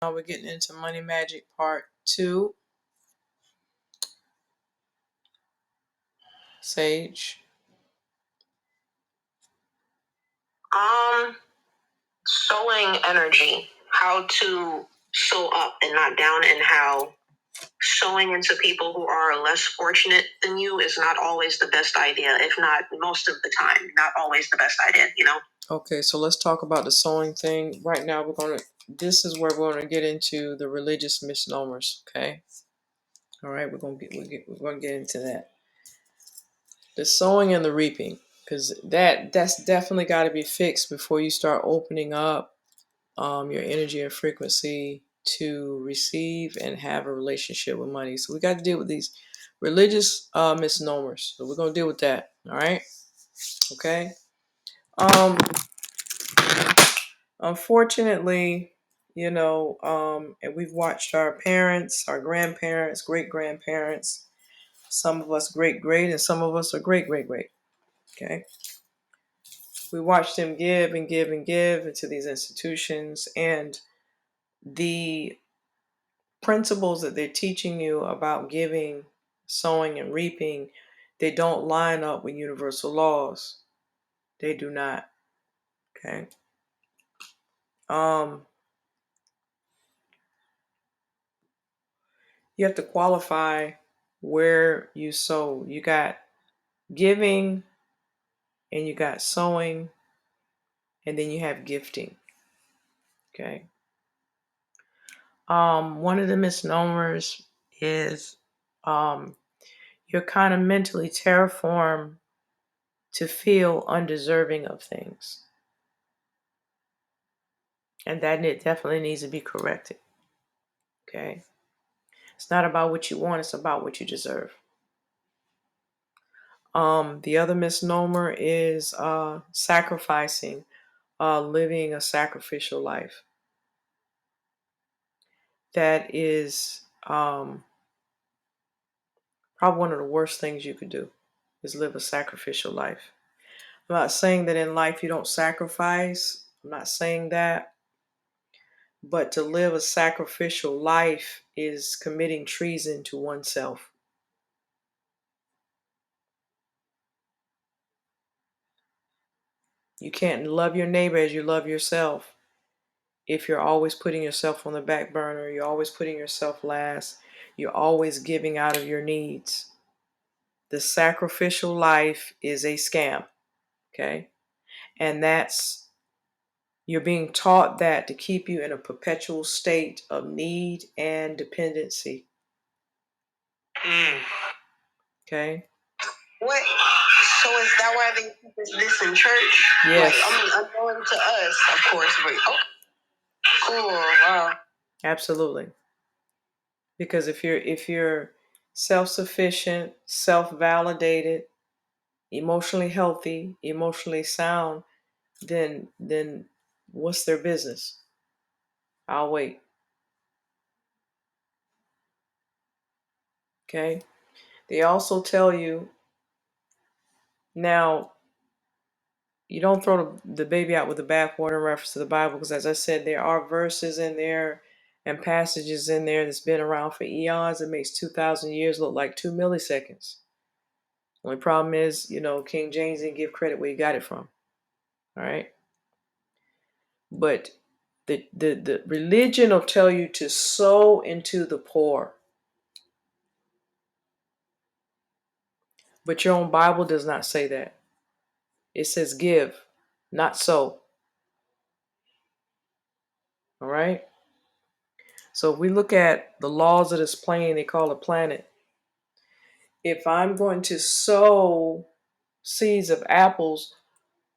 Now we're getting into Money Magic Part 2. Sage. Sowing energy, how to sow up and not down, and how sowing into people who are less fortunate than you is not always the best idea, if not most of the time, not always the best idea, Okay, so let's talk about the sowing thing. Right now this is where we're gonna get into the religious misnomers, okay? All right, we're gonna get into that. The sowing and the reaping, because that's definitely got to be fixed before you start opening up your energy and frequency to receive and have a relationship with money. So we got to deal with these religious misnomers. So we're gonna deal with that. All right, okay. Um, Unfortunately, and we've watched our parents, our grandparents, great grandparents. Some of us great great, and some of us are great great great. Okay. We watched them give and give and give into these institutions, and the principles that they're teaching you about giving, sowing, and reaping, they don't line up with universal laws. They do not. Okay. You have to qualify where you sow. You got giving, and you got sowing, and then you have gifting. Okay. One of the misnomers is you're kind of mentally terraformed to feel undeserving of things. And that definitely needs to be corrected. Okay. It's not about what you want, it's about what you deserve. The other misnomer is sacrificing, living a sacrificial life. That is probably one of the worst things you could do, is live a sacrificial life. I'm not saying that in life you don't sacrifice. I'm not saying that. But to live a sacrificial life is committing treason to oneself. You can't love your neighbor as you love yourself if you're always putting yourself on the back burner, you're always putting yourself last, you're always giving out of your needs. The sacrificial life is a scam, okay? And you're being taught that to keep you in a perpetual state of need and dependency. Okay? What? So is that why they teach this in church? Yes. Unknown to us, of course, but okay. Cool, wow. Absolutely. Because if you're self-sufficient, self-validated, emotionally healthy, emotionally sound, then what's their business? I'll wait. Okay? They also tell you now, you don't throw the baby out with the bathwater in reference to the Bible, because as I said, there are verses in there and passages in there that's been around for eons. It makes 2,000 years look like 2 milliseconds. Only problem is, King James didn't give credit where he got it from. All right? But the religion will tell you to sow into the poor. But your own Bible does not say that. It says give, not sow. All right? So if we look at the laws of this plane, they call it planet. If I'm going to sow seeds of apples,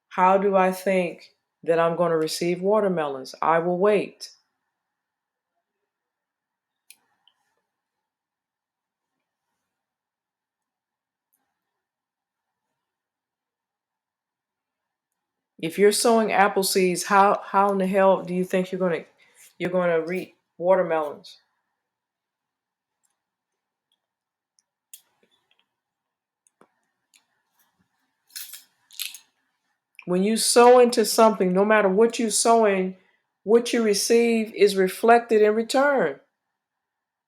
how do I think that I'm going to receive watermelons? I will wait. If you're sowing apple seeds, how in the hell do you think you're going to reap watermelons? When you sow into something, no matter what you're sowing, what you receive is reflected in return.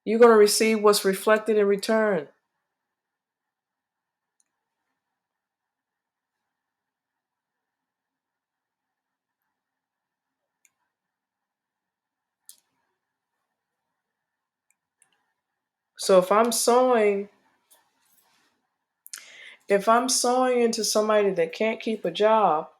You're going to receive what's reflected in return. So if I'm sowing into somebody that can't keep a job,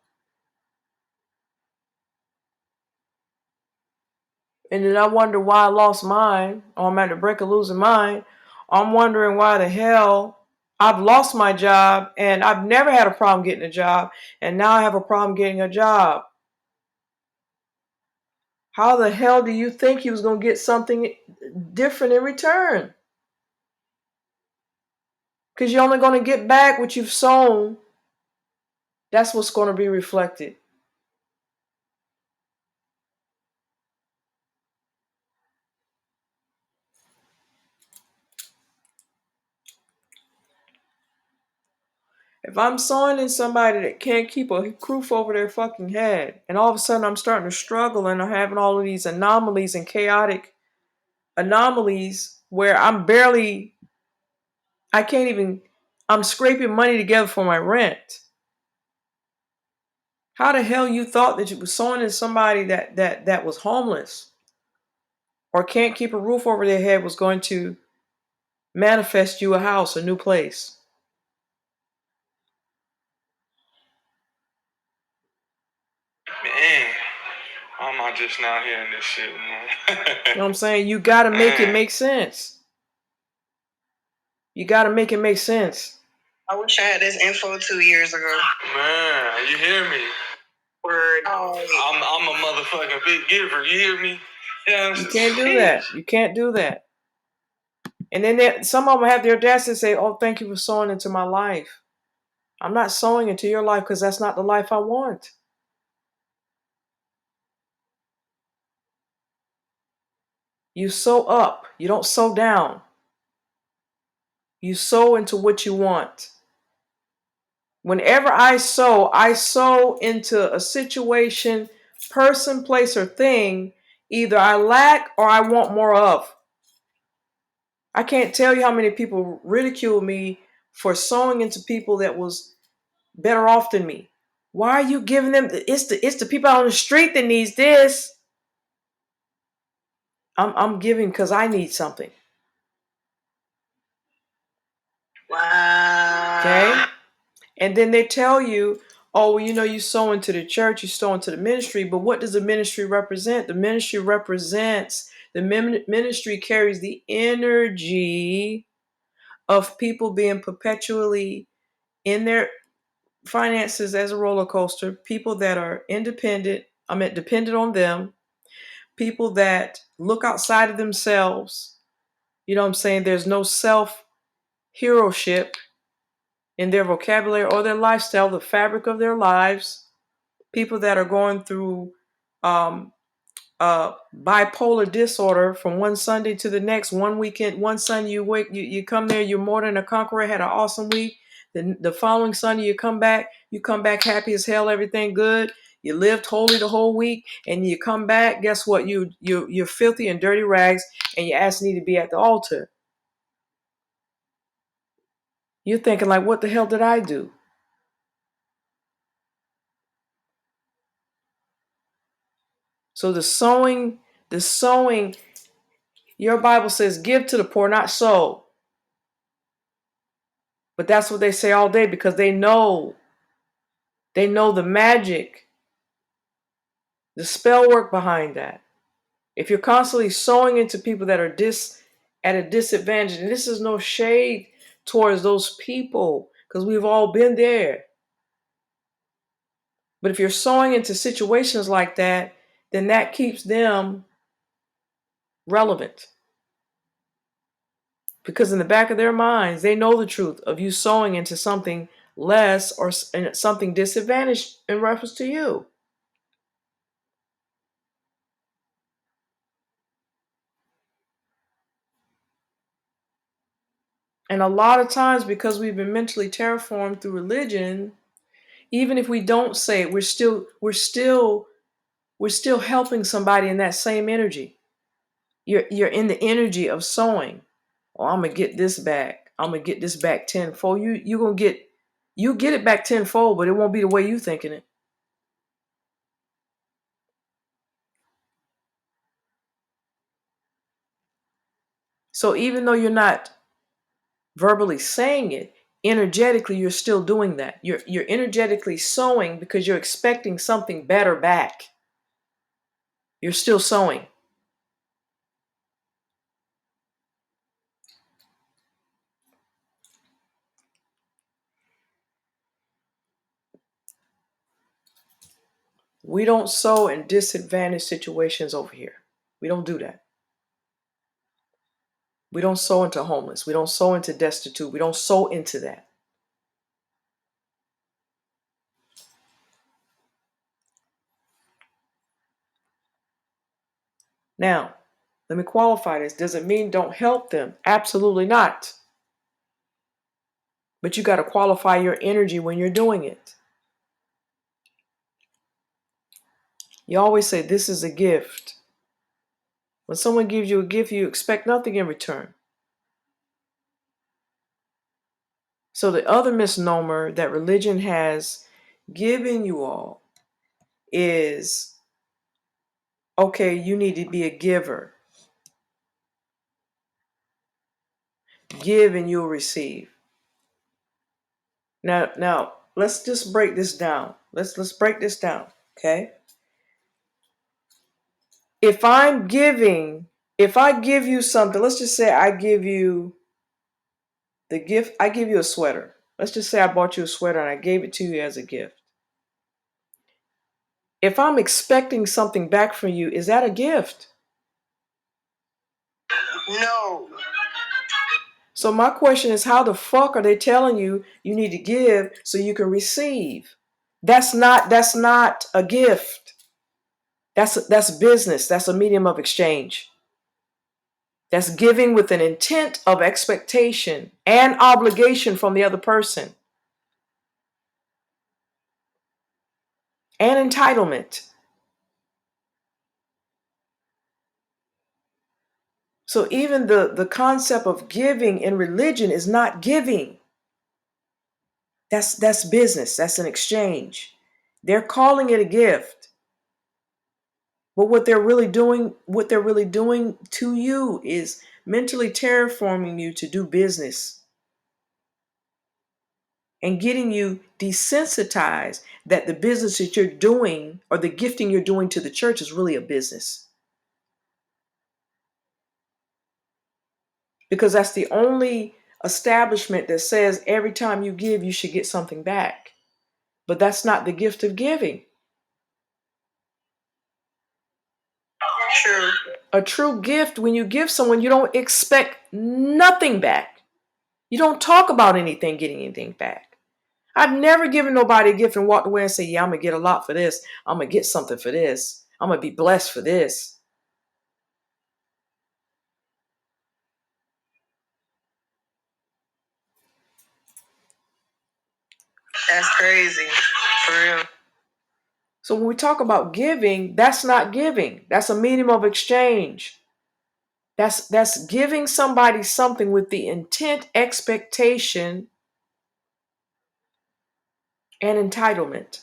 and then I wonder why I lost mine, or I'm at the brink of losing mine, I'm wondering why the hell I've lost my job and I've never had a problem getting a job, and now I have a problem getting a job. How the hell do you think you was going to get something different in return? Because you're only going to get back what you've sown. That's what's going to be reflected. If I'm sowing in somebody that can't keep a roof over their fucking head, and all of a sudden I'm starting to struggle and I'm having all of these anomalies and chaotic anomalies where I'm scraping money together for my rent. How the hell you thought that you were sowing in somebody that was homeless or can't keep a roof over their head was going to manifest you a house, a new place? Man, I'm not just now hearing this shit, man. You know what I'm saying? You got to make it make sense. You got to make it make sense. I wish I had this info 2 years ago. Man, you hear me? Word. I'm a motherfucking big giver. You hear me? Yeah, you can't do that. You can't do that. And then some of them have the audacity to say, "Oh, thank you for sowing into my life." I'm not sowing into your life because that's not the life I want. You sow up. You don't sow down. You sow into what you want. Whenever I sow into a situation, person, place, or thing either I lack or I want more of. I can't tell you how many people ridicule me for sowing into people that was better off than me. Why are you giving them? It's the people out on the street that needs this. I'm giving because I need something. Wow. Okay? And then they tell you, oh, well, you sow into the church, you sow into the ministry, but what does the ministry represent? The ministry carries the energy of people being perpetually in their finances as a roller coaster, people that are independent, dependent on them, people that look outside of themselves. You know what I'm saying? There's no self-heroship in their vocabulary or their lifestyle, the fabric of their lives. People that are going through bipolar disorder from one Sunday to the next. One weekend, one Sunday you come there, you're more than a conqueror, had an awesome week. The following Sunday you come back happy as hell, everything good. You lived holy the whole week, and you come back. Guess what? You're filthy and dirty rags, and you ask me to be at the altar. You're thinking like, what the hell did I do? So the sowing, your Bible says, give to the poor, not sow. But that's what they say all day because they know the magic, the spell work behind that. If you're constantly sowing into people that are at a disadvantage, and this is no shade towards those people because we've all been there. But if you're sowing into situations like that, then that keeps them relevant. Because in the back of their minds, they know the truth of you sowing into something less or something disadvantaged in reference to you. And a lot of times, because we've been mentally terraformed through religion, even if we don't say it, we're still we're still helping somebody in that same energy. You're in the energy of sowing. Oh, I'm gonna get this back. I'm gonna get this back tenfold. You get it back tenfold, but it won't be the way you thinking it. So even though you're not verbally saying it, energetically you're still doing that. You're energetically sowing because you're expecting something better back. You're still sowing. We don't sow in disadvantaged situations over here. We don't do that. We don't sow into homeless. We don't sow into destitute. We don't sow into that. Now, let me qualify this. Does it mean don't help them? Absolutely not. But you got to qualify your energy when you're doing it. You always say this is a gift. When someone gives you a gift, you expect nothing in return. So the other misnomer that religion has given you all is, okay, you need to be a giver. Give and you'll receive. Now let's just break this down. Let's break this down, okay? If I give you something, let's just say I give you the gift, I give you a sweater. Let's just say I bought you a sweater and I gave it to you as a gift. If I'm expecting something back from you, is that a gift? No. So my question is, how the fuck are they telling you you need to give so you can receive? That's not a gift. That's business. That's a medium of exchange. That's giving with an intent of expectation and obligation from the other person and entitlement. So even the concept of giving in religion is not giving. That's business. That's an exchange. They're calling it a gift. But what they're really doing to you is mentally terraforming you to do business and getting you desensitized that the business that you're doing or the gifting you're doing to the church is really a business. Because that's the only establishment that says every time you give, you should get something back. But that's not the gift of giving. True. A true gift, when you give someone, you don't expect nothing back. You don't talk about anything, getting anything back. I've never given nobody a gift and walked away and say, yeah, I'm going to get a lot for this. I'm going to get something for this. I'm going to be blessed for this. That's crazy. For real. So when we talk about giving, that's not giving. That's a medium of exchange. That's giving somebody something with the intent, expectation, and entitlement.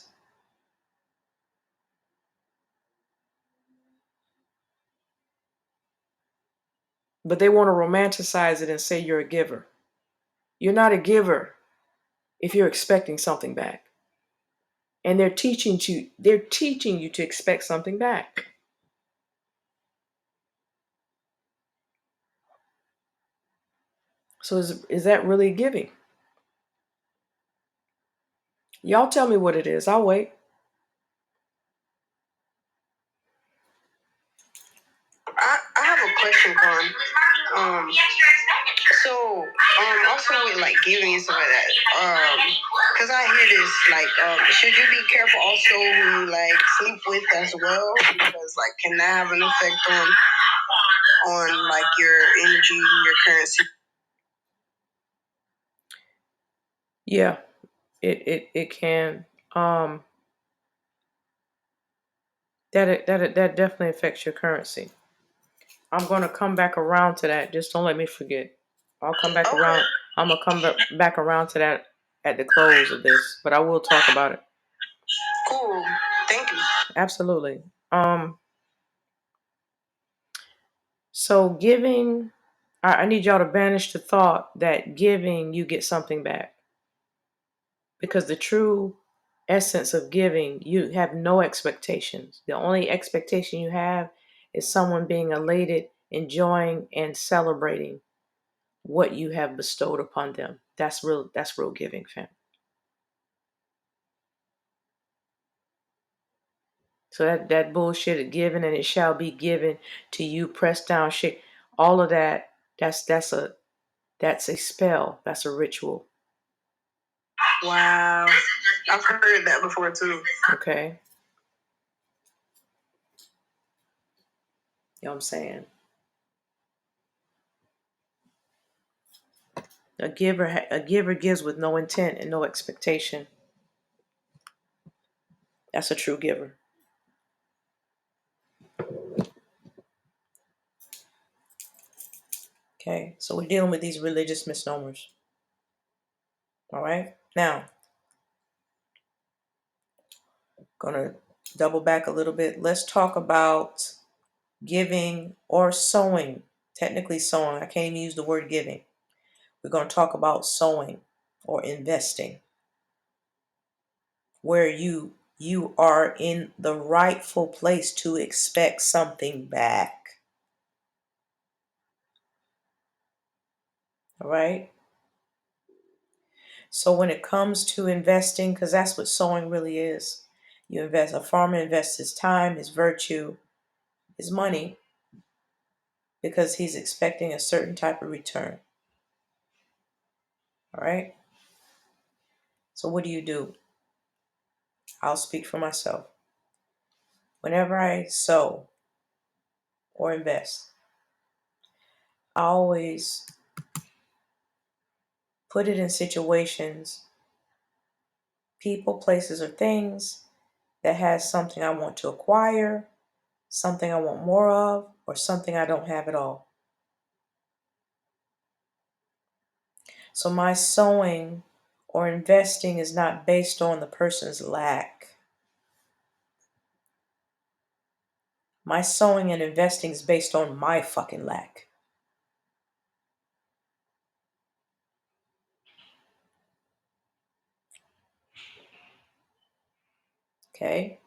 But they want to romanticize it and say you're a giver. You're not a giver if you're expecting something back. And they're teaching you to expect something back. So is that really giving? Y'all tell me what it is. I'll wait. I have a question, Con. Also with like giving and stuff like that. Because I hear this should you be careful also who you like sleep with as well? Because like, can that have an effect on like your energy, your currency? Yeah, it can. That definitely affects your currency. I'm gonna come back around to that. Just don't let me forget. I'll come back Okay. around. I'm gonna come back around to that at the close of this, but I will talk about it. Cool. Thank you. Absolutely. So giving, I need y'all to banish the thought that giving you get something back, because the true essence of giving, you have no expectations. The only expectation you have is someone being elated, enjoying, and celebrating what you have bestowed upon them. That's real giving, fam. So that bullshit of giving and it shall be given to you, pressed down shit, all of that, that's a spell. That's a ritual. Wow. I've heard that before too. Okay. You know what I'm saying? A giver gives with no intent and no expectation. That's a true giver. Okay. So we're dealing with these religious misnomers. All right. Now, gonna double back a little bit. Let's talk about giving or sowing. Technically sowing. I can't even use the word giving. We're going to talk about sowing or investing, where you are in the rightful place to expect something back. All right? So when it comes to investing, because that's what sowing really is. You invest, a farmer invests his time, his virtue, his money, because he's expecting a certain type of return. All right? So what do? I'll speak for myself. Whenever I sow or invest, I always put it in situations, people, places, or things that has something I want to acquire, something I want more of, or something I don't have at all. So my sowing or investing is not based on the person's lack. My sowing and investing is based on my fucking lack. Okay?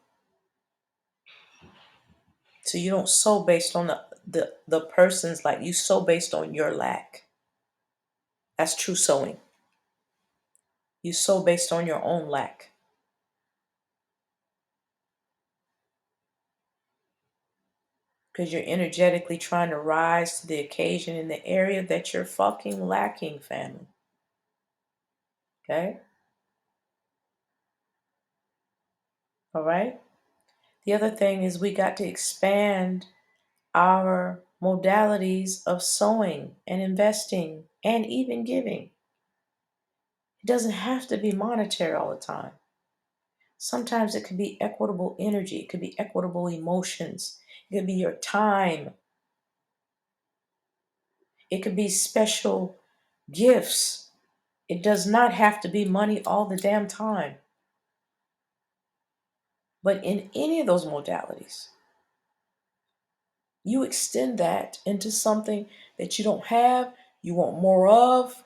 So you don't sow based on the person's lack. You sow based on your lack. That's true sowing. You sow based on your own lack. Because you're energetically trying to rise to the occasion in the area that you're fucking lacking, family. Okay? All right? The other thing is we got to expand our modalities of sowing and investing and even giving. It doesn't have to be monetary all the time. Sometimes it could be equitable energy, it could be equitable emotions, it could be your time, it could be special gifts. It does not have to be money all the damn time. But in any of those modalities, you extend that into something that you don't have, you want more of,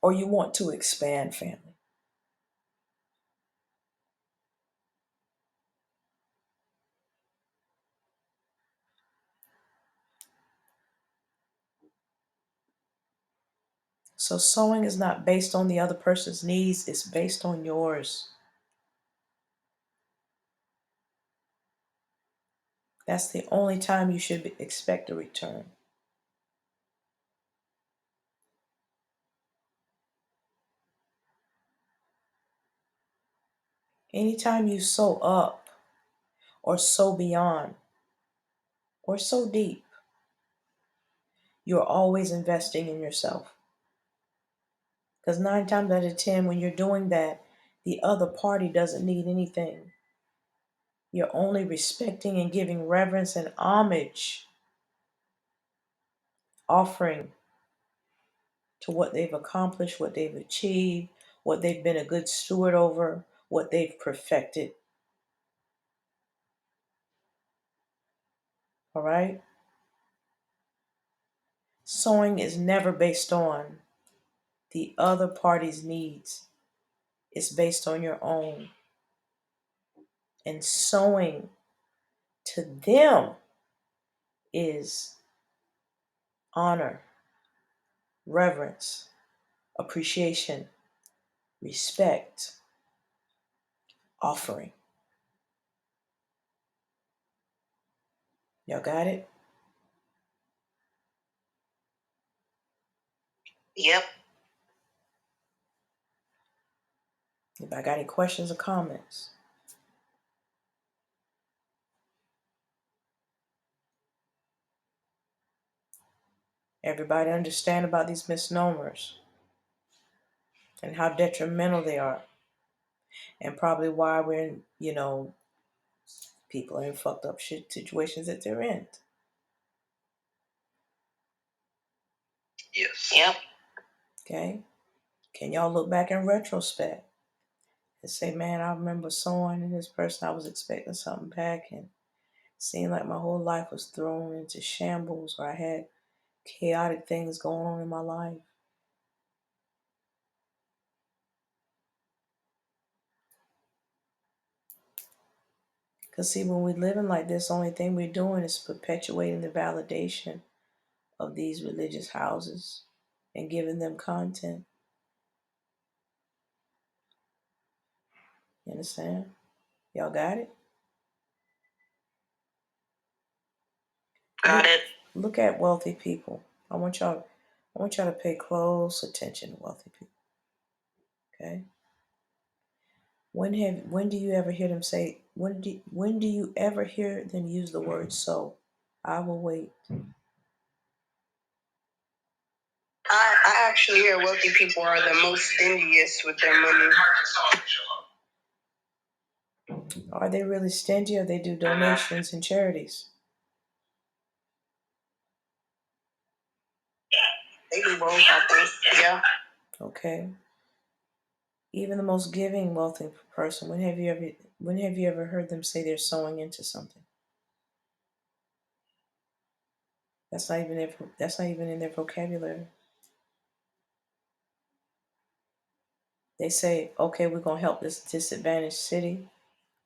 or you want to expand, family. So sowing is not based on the other person's needs, it's based on yours. That's the only time you should expect a return. Anytime you sow up, or sow beyond, or sow deep, you're always investing in yourself. Because 9 times out of 10, when you're doing that, the other party doesn't need anything. You're only respecting and giving reverence and homage, offering to what they've accomplished, what they've achieved, what they've been a good steward over, what they've perfected. All right? Sowing is never based on the other party's needs, it's based on your own. And sowing to them is honor, reverence, appreciation, respect, offering. Y'all got it? Yep. If I got any questions or comments. Everybody understand about these misnomers and how detrimental they are, and probably why we're in, people are in fucked up shit situations that they're in. Yes. Yep. Okay? Can y'all look back in retrospect and say, man, I remember sowing in this person, I was expecting something back, and it seemed like my whole life was thrown into shambles, or I had chaotic things going on in my life. Because see, when we're living like this, the only thing we're doing is perpetuating the validation of these religious houses and giving them content. You understand? Y'all got it? Got it. Look at wealthy people. I want y'all to pay close attention to wealthy people. Okay? When do you ever hear them say, when do you ever hear them use the word so? I will wait. I actually hear wealthy people are the most stingiest with their money. Are they really stingy, or they do donations and charities? They do both, I think. Yeah. Okay. Even the most giving wealthy person, when have you ever heard them say they're sowing into something? That's not even in their vocabulary. They say, okay, we're gonna help this disadvantaged city.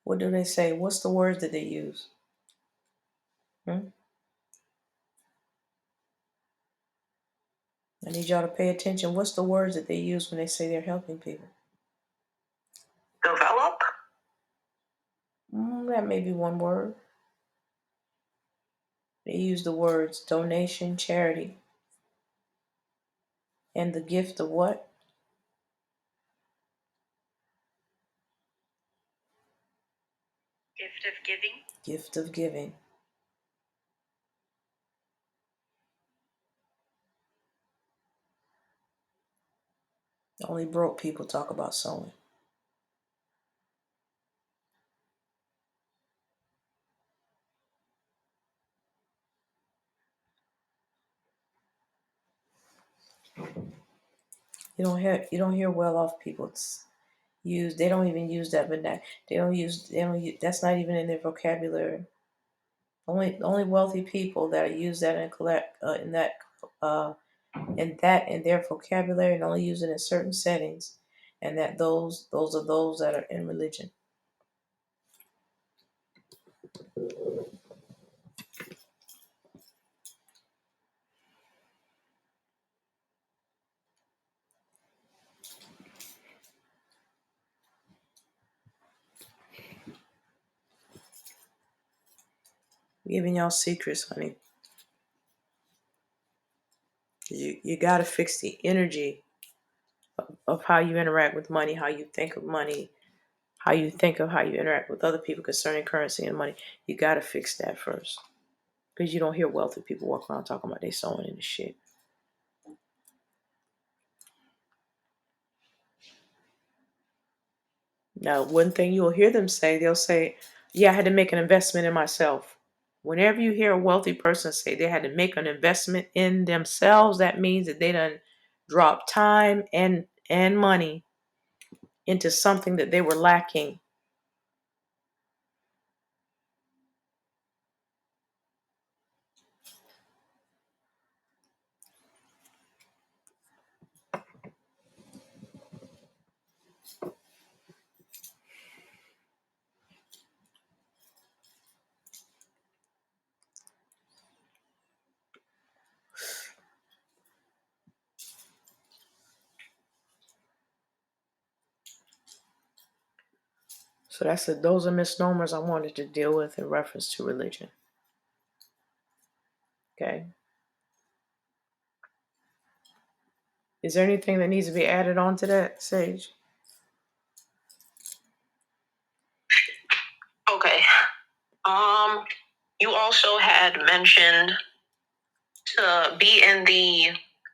What do they say? What's the word that they use? I need y'all to pay attention. What's the words that they use when they say they're helping people? Develop? That may be one word. They use the words donation, charity, and the gift of what? Gift of giving. Gift of giving. Only broke people talk about sowing. You don't hear well-off people use. They don't even use that, but they don't use. That's not even in their vocabulary. Only wealthy people that use that in their vocabulary, and only use it in certain settings, and that those are those that are in religion. I'm giving y'all secrets, honey. You got to fix the energy of how you interact with money, how you think of money, how you think of how you interact with other people concerning currency and money. You got to fix that first, because you don't hear wealthy people walk around talking about they sewing into shit. Now, one thing you'll hear them say, they'll say, Yeah, I had to make an investment in myself. Whenever you hear a wealthy person say they had to make an investment in themselves, that means that they done dropped time and money into something that they were lacking. So those are misnomers I wanted to deal with in reference to religion. Okay. Is there anything that needs to be added on to that, Sage? Okay. You also had mentioned to be in the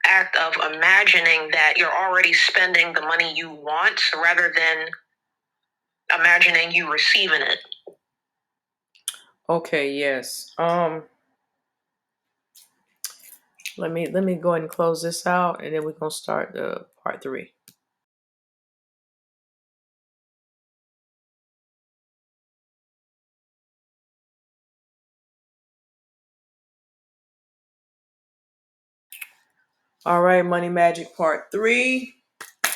act of imagining that you're already spending the money you want rather than imagining you receiving it. Okay, yes. Let me go ahead and close this out, and then we're gonna start the part 3. All right, Money Magic part 3.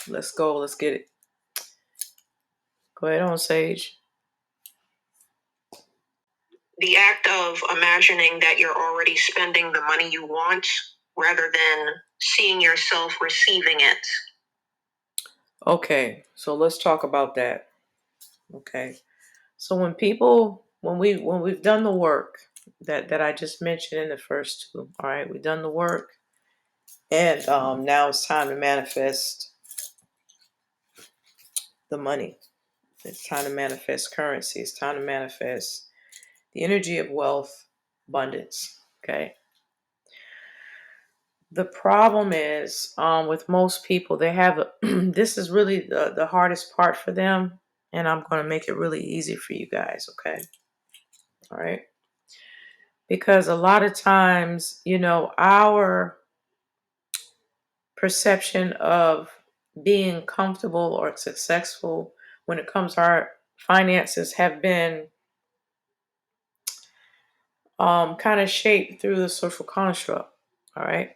Let's go. Let's get it. Go ahead on, Sage. The act of imagining that you're already spending the money you want rather than seeing yourself receiving it. Okay, so let's talk about that. Okay. So when we've done the work that I just mentioned in the first two, all right, we've done the work, and now it's time to manifest the money. It's time to manifest currency. It's time to manifest the energy of wealth, abundance. Okay. The problem is, with most people, they have this is really the hardest part for them, and I'm going to make it really easy for you guys. Okay. All right. Because a lot of times, our perception of being comfortable or successful when it comes to our finances have been kind of shaped through the social construct, all right,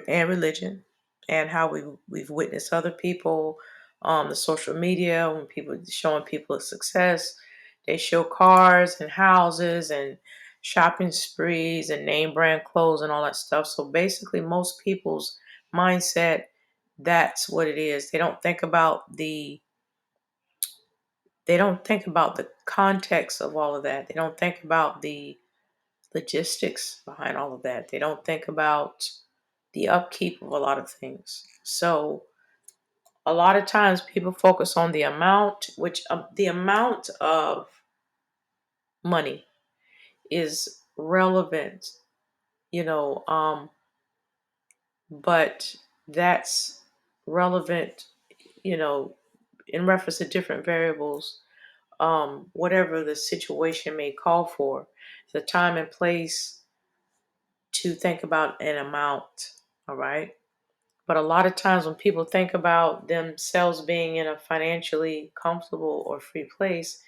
and religion, and how we've witnessed other people, the social media when people showing people success, they show cars and houses and shopping sprees and name brand clothes and all that stuff. So basically, most people's mindset, that's what it is. They don't think about the context of all of that. They don't think about the logistics behind all of that. They don't think about the upkeep of a lot of things. So a lot of times people focus on the amount, which the amount of money is relevant, you know, but that's relevant, you know, in reference to different variables, whatever the situation may call for, the time and place to think about an amount, all right? But a lot of times when people think about themselves being in a financially comfortable or free place,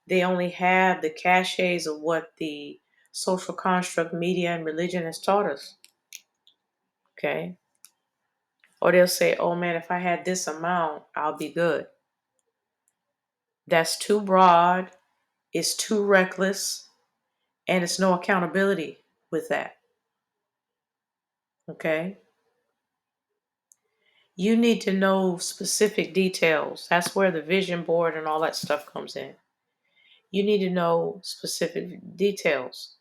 they only have the cachets of what the social construct, media, and religion has taught us. Okay. Or they'll say, oh man, if I had this amount, I'll be good. That's too broad, it's too reckless, and it's no accountability with that. Okay. You need to know specific details. That's where the vision board and all that stuff comes in. You need to know specific details.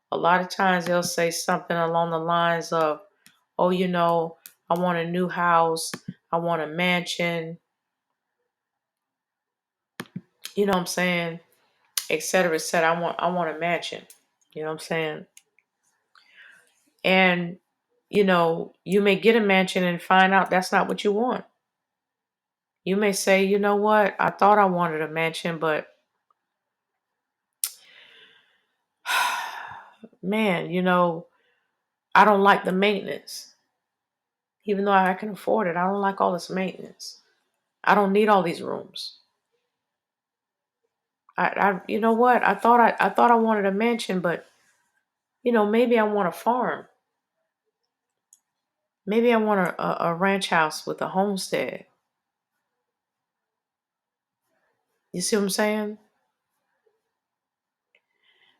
A lot of times they'll say something along the lines of, oh, I want a new house, I want a mansion, you know what I'm saying, et cetera, et cetera. I want a mansion, you know what I'm saying? And, you may get a mansion and find out that's not what you want. You may say, you know what, I thought I wanted a mansion, but man, I don't like the maintenance. Even though I can afford it, I don't like all this maintenance. I don't need all these rooms. You know what? I thought I wanted a mansion, but maybe I want a farm. Maybe I want a ranch house with a homestead. You see what I'm saying?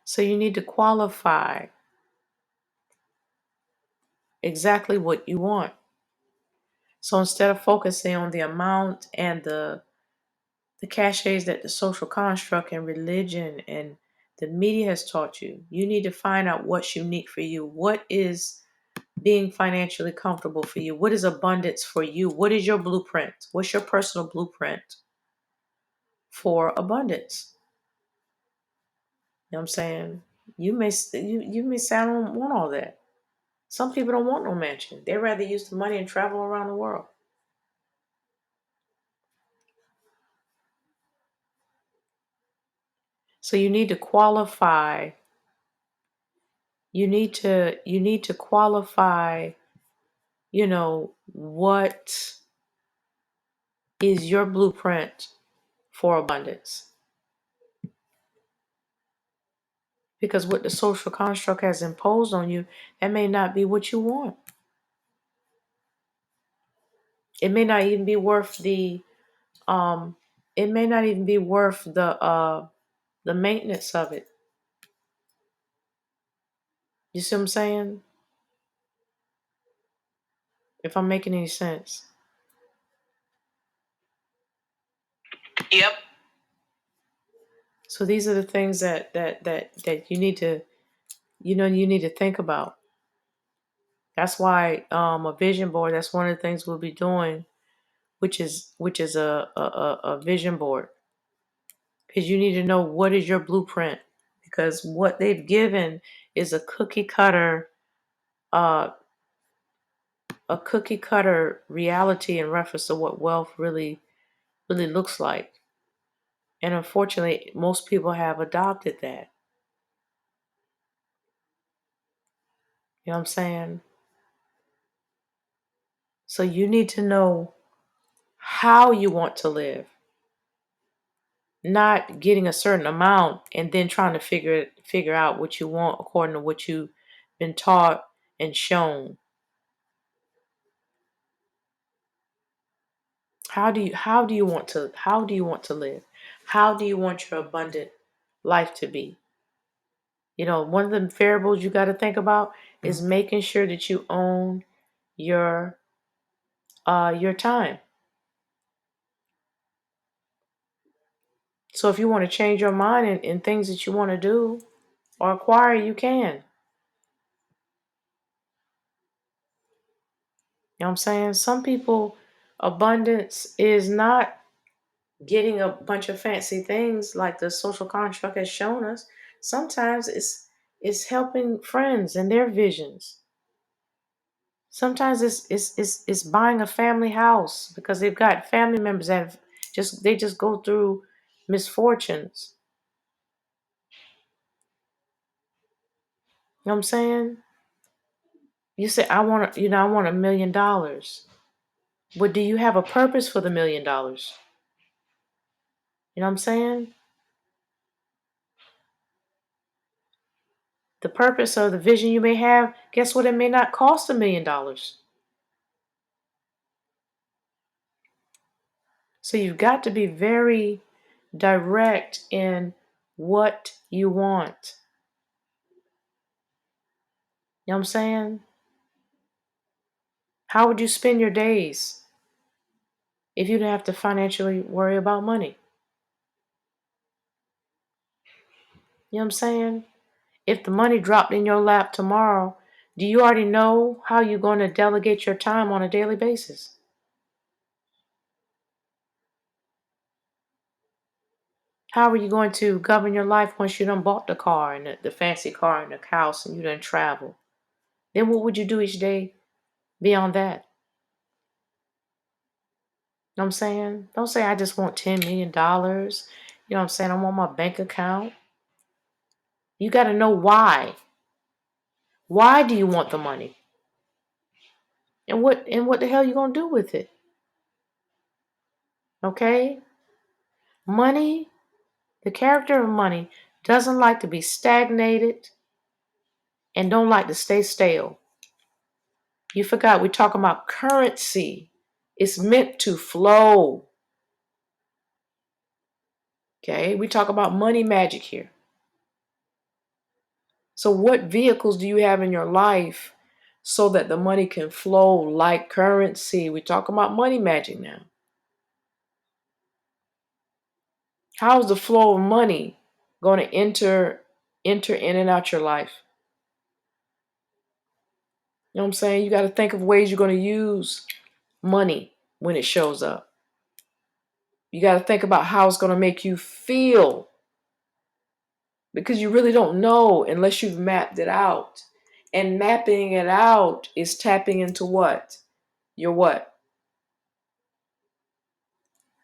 So you need to qualify exactly what you want. So instead of focusing on the amount and the cachets that the social construct and religion and the media has taught you, you need to find out what's unique for you. What is being financially comfortable for you? What is abundance for you? What is your blueprint? What's your personal blueprint for abundance? You know what I'm saying? You may say I don't want all that. Some people don't want no mansion. They'd rather use the money and travel around the world. So you need to qualify. You need to qualify, what is your blueprint for abundance? Because what the social construct has imposed on you, that may not be what you want. It may not even be worth um it may not even be worth the maintenance of it. You see what I'm saying? If I'm making any sense. Yep. So these are the things that you need to think about. That's why a vision board, that's one of the things we'll be doing, which is a vision board. Because you need to know what is your blueprint. Because what they've given is uh a cookie cutter reality in reference to what wealth really looks like. And unfortunately, most people have adopted that. You know what I'm saying? So you need to know how you want to live, not getting a certain amount and then trying to figure out what you want according to what you've been taught and shown. How do you want to live? How do you want your abundant life to be? One of the variables you got to think about is making sure that you own your your time. So if you want to change your mind in things that you want to do or acquire, you can. You know what I'm saying? Some people, abundance is not getting a bunch of fancy things like the social construct has shown us. Sometimes it's helping friends and their visions. Sometimes it's buying a family house because they've got family members that just go through misfortunes. You know what I'm saying? You say I want $1 million. But do you have a purpose for the $1 million? You know what I'm saying? The purpose of the vision you may have, guess what? It may not cost $1 million. So you've got to be very direct in what you want. You know what I'm saying? How would you spend your days if you didn't have to financially worry about money? You know what I'm saying? If the money dropped in your lap tomorrow, do you already know how you're going to delegate your time on a daily basis? How are you going to govern your life once you done bought the car and the fancy car and the house and you done travel? Then what would you do each day beyond that? You know what I'm saying? Don't say I just want $10 million. You know what I'm saying? I want my bank account. You got to know why. Why do you want the money? And what the hell are you going to do with it? Okay? Money, the character of money doesn't like to be stagnated and don't like to stay stale. You forgot we're talking about currency. It's meant to flow. Okay? We talk about money magic here. So what vehicles do you have in your life so that the money can flow like currency? We're talking about money magic now. How's the flow of money going to enter in and out your life? You know what I'm saying? You got to think of ways you're going to use money when it shows up. You got to think about how it's going to make you feel, because you really don't know unless you've mapped it out. And mapping it out is tapping into what? Your what?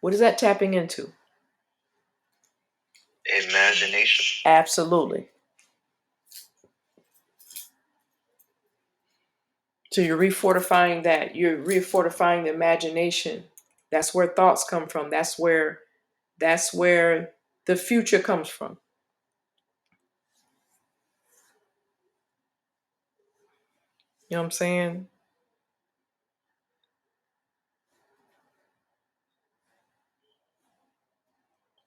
What is that tapping into? Imagination. Absolutely. So you're refortifying that. You're refortifying the imagination. That's where thoughts come from. That's where the future comes from. You know what I'm saying?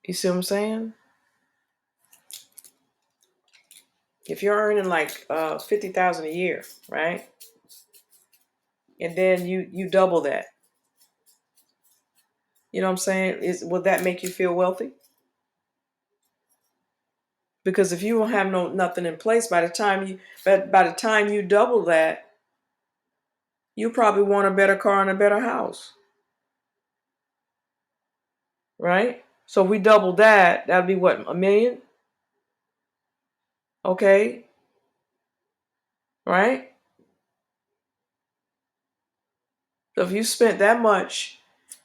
You see what I'm saying? If you're earning like 50,000 a year, right? And then you double that. You know what I'm saying? Will that make you feel wealthy? Because if you don't have nothing in place by the time you double that, you probably want a better car and a better house. Right? So if we double that, that'd be what, $1 million? Okay. Right? So if you spent that much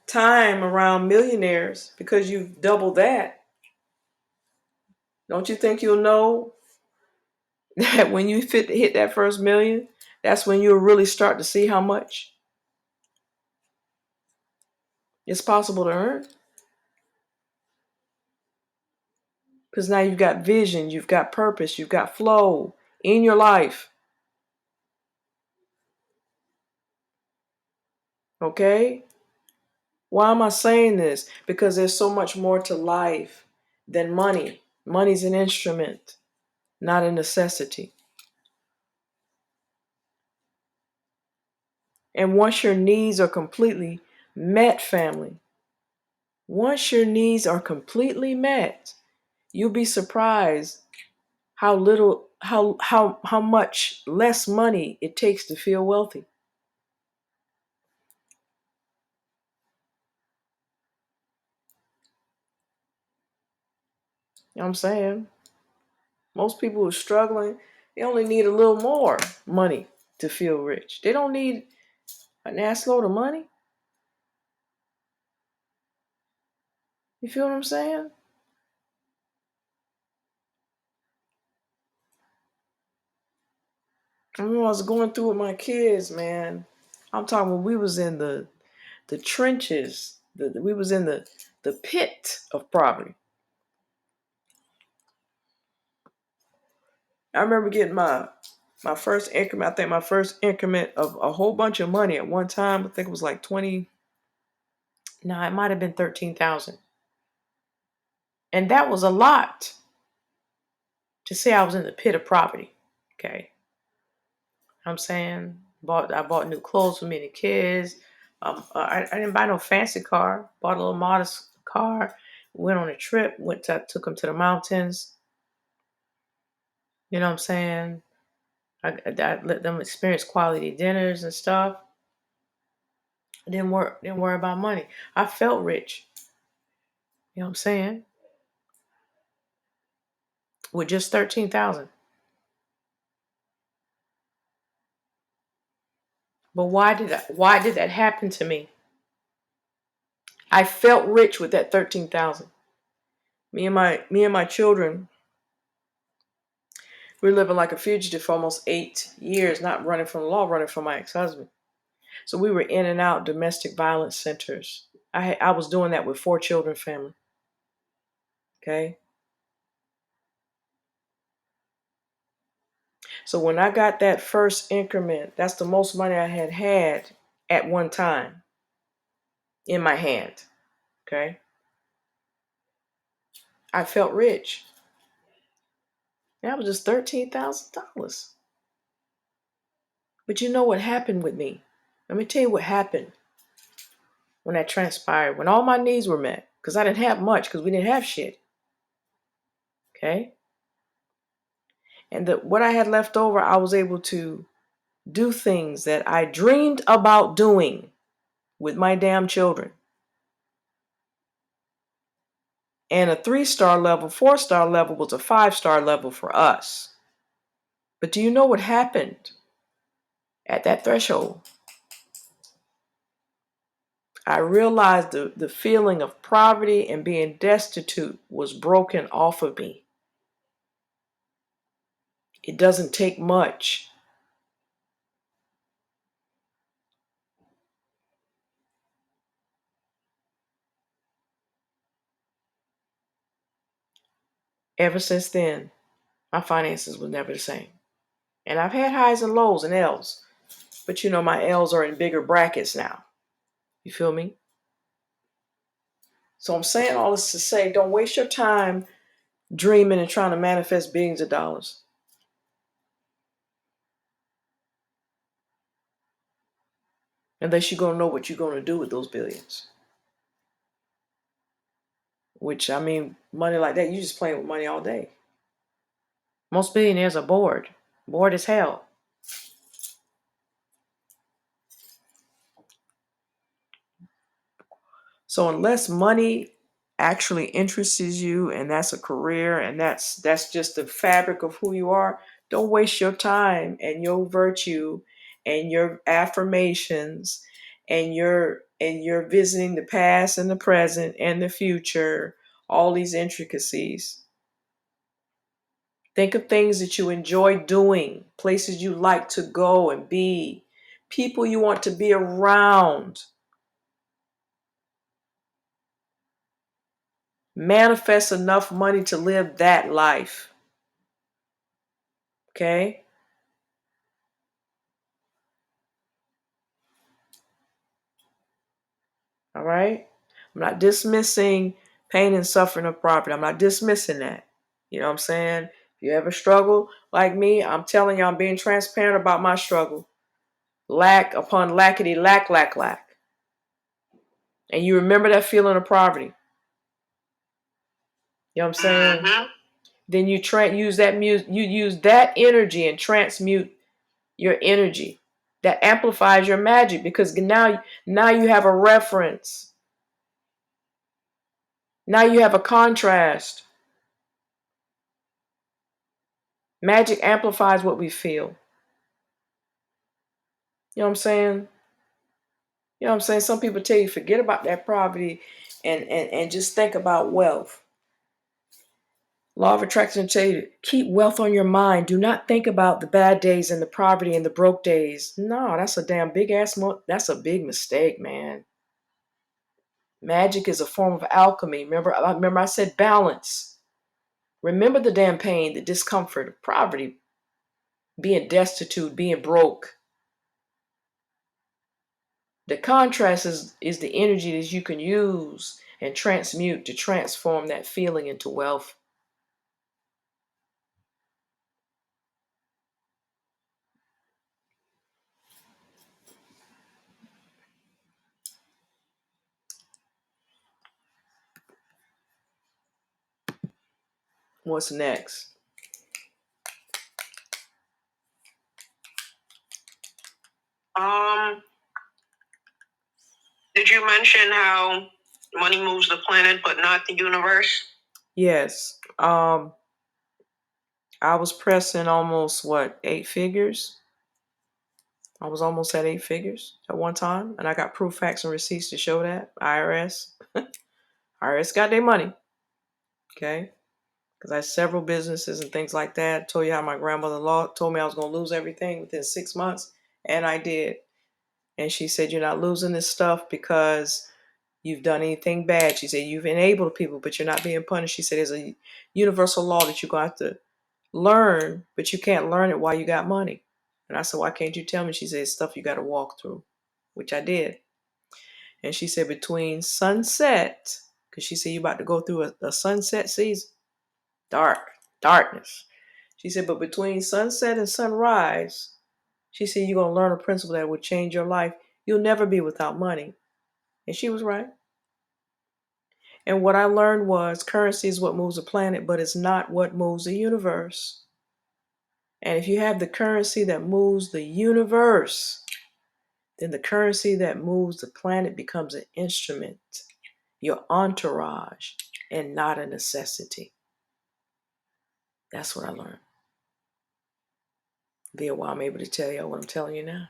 time around millionaires because you've doubled that, don't you think you'll know that when you hit that first million, that's when you'll really start to see how much it's possible to earn? Because now you've got vision, you've got purpose, you've got flow in your life. Okay? Why am I saying this? Because there's so much more to life than money. Money's an instrument, not a necessity. And once your needs are completely met, family, once your needs are completely met, you'll be surprised how much less money it takes to feel wealthy. You know what I'm saying? Most people who are struggling, they only need a little more money to feel rich. They don't need an ass load of money. You feel what I'm saying? I remember I was going through with my kids, man. I'm talking when we was in the trenches. We was in the pit of poverty. I remember getting my first increment. I think my first increment of a whole bunch of money at one time. I think it was like 20. No, it might have been 13,000. And that was a lot to say I was in the pit of poverty. Okay. I'm saying I bought new clothes for me and the kids. I didn't buy no fancy car. Bought a little modest car. Went on a trip. Took them to the mountains. You know what I'm saying? I let them experience quality dinners and stuff. I didn't worry about money. I felt rich. You know what I'm saying? With just 13,000. But why did that happen to me? I felt rich with that 13,000. Me and my children, We were living like a fugitive for almost 8 years, not running from the law, running from my ex-husband. So we were in and out domestic violence centers. I was doing that with 4 children family. Okay. So when I got that first increment, that's the most money I had at one time in my hand. Okay. I felt rich. That was just $13,000. But you know what happened with me? Let me tell you what happened when that transpired, when all my needs were met. Because I didn't have much, because we didn't have shit. Okay. And what I had left over, I was able to do things that I dreamed about doing with my damn children. And a 3-star level, 4-star level was a 5-star level for us. But do you know what happened at that threshold? I realized the feeling of poverty and being destitute was broken off of me. It doesn't take much. Ever since then, my finances were never the same. And I've had highs and lows and L's. But you know, my L's are in bigger brackets now. You feel me? So I'm saying all this to say, don't waste your time dreaming and trying to manifest billions of dollars. Unless you're going to know what you're going to do with those billions. Which, I mean, money like that, you just playing with money all day. Most billionaires are bored. Bored as hell. So unless money actually interests you and that's a career and that's just the fabric of who you are, don't waste your time and your virtue and your affirmations and your visiting the past and the present and the future, all these intricacies. Think of things that you enjoy doing, places you like to go and be, people you want to be around. Manifest enough money to live that life. Okay? All right? I'm not dismissing pain and suffering of poverty. I'm not dismissing that. You know what I'm saying? If you ever struggle like me, I'm telling you, I'm being transparent about my struggle. Lack upon lackety, lack, lack, lack. And you remember that feeling of poverty. You know what I'm saying? Mm-hmm. Then you use that energy and transmute your energy. That amplifies your magic because now you have a reference. Now you have a contrast. Magic amplifies what we feel. You know what I'm saying? You know what I'm saying? Some people tell you forget about that poverty and just think about wealth. Law of attraction tell you keep wealth on your mind. Do not think about the bad days and the poverty and the broke days. No, that's a damn big ass. That's a big mistake, man. Magic is a form of alchemy. Remember I said balance. Remember the damn pain, the discomfort of poverty, being destitute, being broke. The contrast is the energy that you can use and transmute to transform that feeling into wealth. What's next? Did you mention how money moves the planet but not the universe? Yes. I was pressing almost 8 figures. I was almost at 8 figures at one time, and I got proof, facts, and receipts to show that. IRS got their money. Okay. because I had several businesses and things like that. I told you how my grandmother-in-law told me I was going to lose everything within 6 months, and I did. And she said, you're not losing this stuff because you've done anything bad. She said, you've enabled people, but you're not being punished. She said, there's a universal law that you're going to have to learn, but you can't learn it while you got money. And I said, why can't you tell me? She said, it's stuff you got to walk through, which I did. And she said, between sunset, because she said, you're about to go through a sunset season, darkness. She said, but between sunset and sunrise, she said, you're going to learn a principle that will change your life. You'll never be without money. And she was right. And what I learned was currency is what moves the planet, but it's not what moves the universe. And if you have the currency that moves the universe, then the currency that moves the planet becomes an instrument, your entourage, and not a necessity. That's what I learned. Via why I'm able to tell you what I'm telling you now.